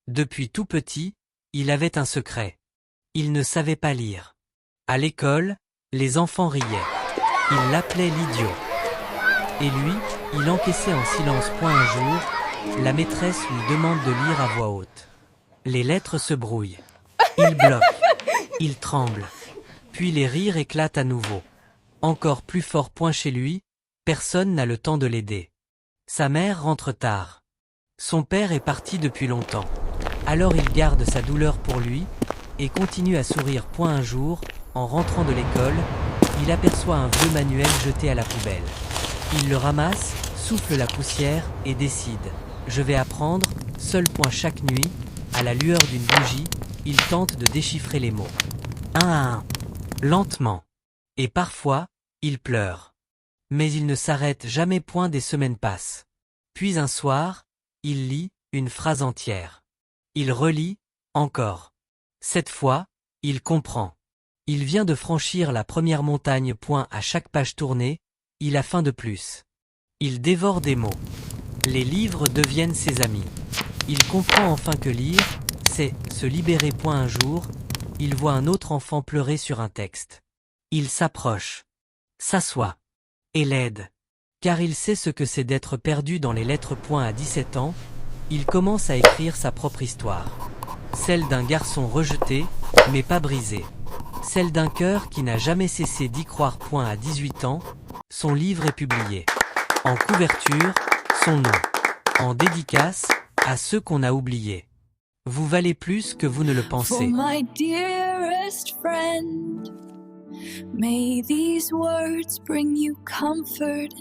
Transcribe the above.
Depuis tout petit, il avait un secret. Il ne savait pas lire. À l'école, les enfants riaient. Ils l'appelaient l'idiot. Et lui, il encaissait en silence. Un jour, la maîtresse lui demande de lire à voix haute. Les lettres se brouillent. Il bloque. Il tremble. Puis les rires éclatent à nouveau. Encore plus fort. Chez lui, personne n'a le temps de l'aider. Sa mère rentre tard. Son père est parti depuis longtemps. Alors il garde sa douleur pour lui, et continue à sourire. Un jour, en rentrant de l'école, il aperçoit un vieux manuel jeté à la poubelle. Il le ramasse, souffle la poussière, et décide. Je vais apprendre, seul. Chaque nuit, à la lueur d'une bougie, il tente de déchiffrer les mots. Un à un. Lentement. Et parfois, il pleure. Mais il ne s'arrête jamais. Des semaines passent. Puis un soir, il lit une phrase entière. Il relit, encore. Cette fois, il comprend. Il vient de franchir la première montagne. À chaque page tournée, il a faim de plus. Il dévore des mots. Les livres deviennent ses amis. Il comprend enfin que lire, c'est se libérer. Un jour, il voit un autre enfant pleurer sur un texte. Il s'approche, s'assoit, et l'aide. Car il sait ce que c'est d'être perdu dans les lettres. À 17 ans, il commence à écrire sa propre histoire. Celle d'un garçon rejeté, mais pas brisé. Celle d'un cœur qui n'a jamais cessé d'y croire. À 18 ans, son livre est publié. En couverture, son nom. En dédicace, à ceux qu'on a oubliés. Vous valez plus que vous ne le pensez. For my dearest friend, may these words bring you comfort.